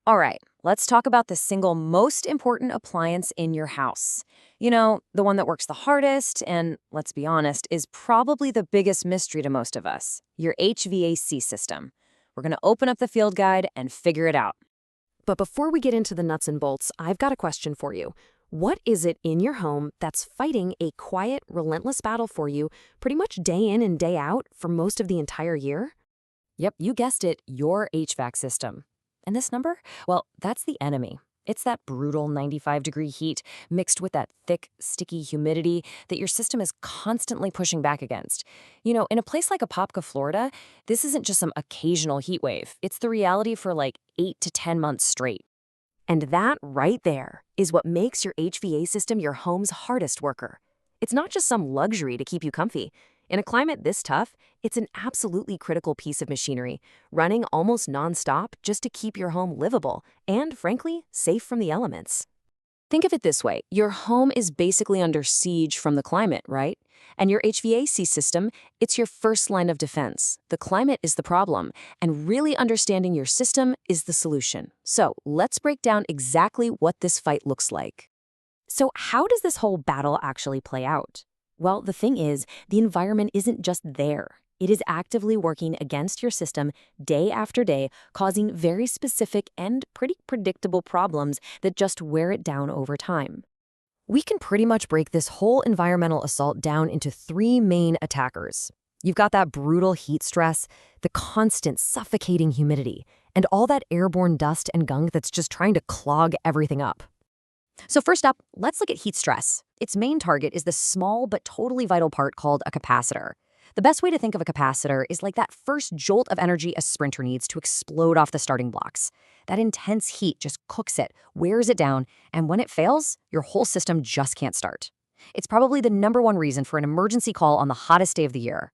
All right, let's talk about the single most important appliance in your house. You know, the one that works the hardest and, let's be honest, is probably the biggest mystery to most of us, your HVAC system. We're going to open up the field guide and figure it out. But before we get into the nuts and bolts, I've got a question for you. What is it in your home that's fighting a quiet, relentless battle for you pretty much day in and day out for most of the entire year? Yep, you guessed it, your HVAC system. And this number? Well, that's the enemy. It's that brutal 95-degree heat mixed with that thick, sticky humidity that your system is constantly pushing back against. You know, in a place like Apopka, Florida, this isn't just some occasional heat wave. It's the reality for like 8 to 10 months straight. And that right there is what makes your HVA system your home's hardest worker. It's not just some luxury to keep you comfy. In a climate this tough, it's an absolutely critical piece of machinery, running almost nonstop just to keep your home livable and, frankly, safe from the elements. Think of it this way. Your home is basically under siege from the climate, right? And your HVAC system, it's your first line of defense. The climate is the problem, and really understanding your system is the solution. So let's break down exactly what this fight looks like. So how does this whole battle actually play out? Well, the thing is, the environment isn't just there. It is actively working against your system day after day, causing very specific and pretty predictable problems that just wear it down over time. We can pretty much break this whole environmental assault down into three main attackers. You've got that brutal heat stress, the constant suffocating humidity, and all that airborne dust and gunk that's just trying to clog everything up. So first up, let's look at heat stress. Its main target is the small but totally vital part called a capacitor. The best way to think of a capacitor is like that first jolt of energy a sprinter needs to explode off the starting blocks. That intense heat just cooks it, wears it down, and when it fails, your whole system just can't start. It's probably the #1 reason for an emergency call on the hottest day of the year.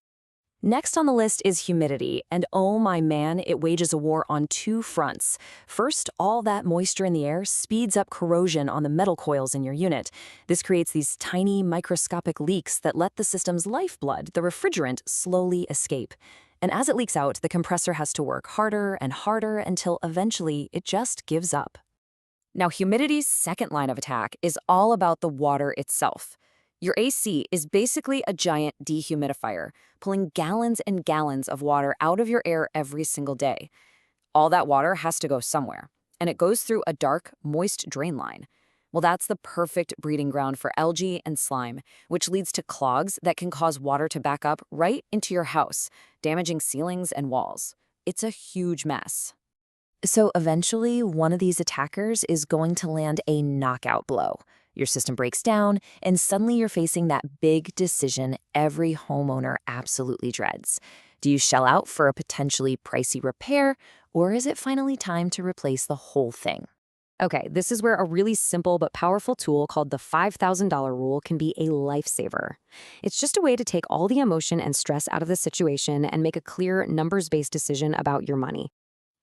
Next on the list is humidity, and oh my man, it wages a war on two fronts. First, all that moisture in the air speeds up corrosion on the metal coils in your unit. This creates these tiny microscopic leaks that let the system's lifeblood, the refrigerant, slowly escape. And as it leaks out, the compressor has to work harder and harder until eventually it just gives up. Now, humidity's second line of attack is all about the water itself. Your AC is basically a giant dehumidifier, pulling gallons and gallons of water out of your air every single day. All that water has to go somewhere, and it goes through a dark, moist drain line. Well, that's the perfect breeding ground for algae and slime, which leads to clogs that can cause water to back up right into your house, damaging ceilings and walls. It's a huge mess. So eventually, one of these attackers is going to land a knockout blow. Your system breaks down, and suddenly you're facing that big decision every homeowner absolutely dreads. Do you shell out for a potentially pricey repair, or is it finally time to replace the whole thing? Okay, this is where a really simple but powerful tool called the $5,000 rule can be a lifesaver. It's just a way to take all the emotion and stress out of the situation and make a clear, numbers-based decision about your money.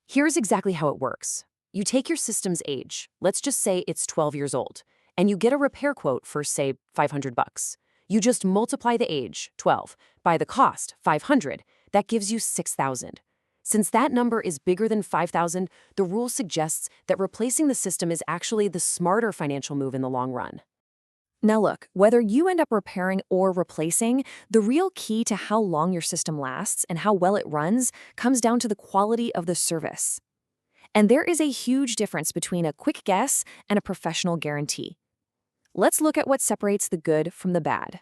Here's exactly how it works. You take your system's age, let's just say it's 12 years old, and you get a repair quote for, say, $500. You just multiply the age, 12, by the cost, 500. That gives you 6,000. Since that number is bigger than 5,000, the rule suggests that replacing the system is actually the smarter financial move in the long run. Now look, whether you end up repairing or replacing, the real key to how long your system lasts and how well it runs comes down to the quality of the service. And there is a huge difference between a quick guess and a professional guarantee. Let's look at what separates the good from the bad.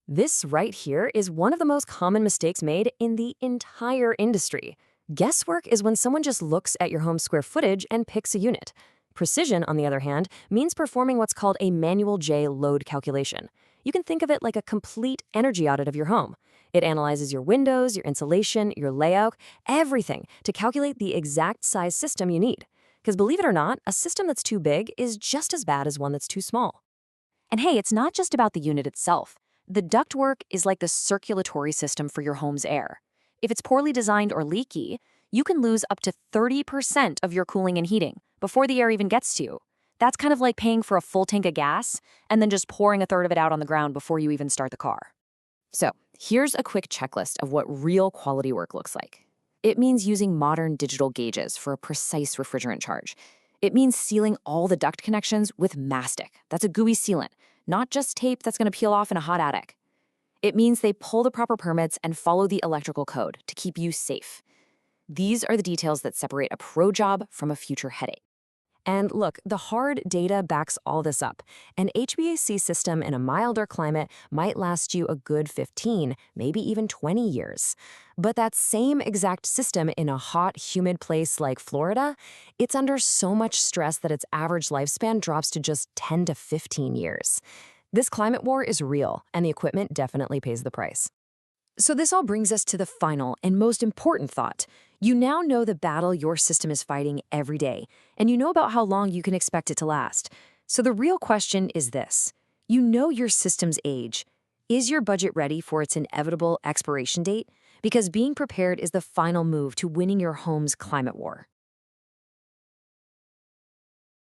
This right here is one of the most common mistakes made in the entire industry. Guesswork is when someone just looks at your home's square footage and picks a unit. Precision, on the other hand, means performing what's called a manual J load calculation. You can think of it like a complete energy audit of your home. It analyzes your windows, your insulation, your layout, everything to calculate the exact size system you need. Because believe it or not, a system that's too big is just as bad as one that's too small. And hey, it's not just about the unit itself. The ductwork is like the circulatory system for your home's air. If it's poorly designed or leaky, you can lose up to 30% of your cooling and heating before the air even gets to you. That's kind of like paying for a full tank of gas and then just pouring a third of it out on the ground before you even start the car. So here's a quick checklist of what real quality work looks like. It means using modern digital gauges for a precise refrigerant charge. It means sealing all the duct connections with mastic. That's a gooey sealant, not just tape that's going to peel off in a hot attic. It means they pull the proper permits and follow the electrical code to keep you safe. These are the details that separate a pro job from a future headache. And look, the hard data backs all this up. An HVAC system in a milder climate might last you a good 15, maybe even 20 years. But that same exact system in a hot, humid place like Florida, it's under so much stress that its average lifespan drops to just 10 to 15 years. This climate war is real, and the equipment definitely pays the price. So this all brings us to the final and most important thought. You now know the battle your system is fighting every day, and you know about how long you can expect it to last. So the real question is this. You know your system's age. Is your budget ready for its inevitable expiration date? Because being prepared is the final move to winning your home's climate war.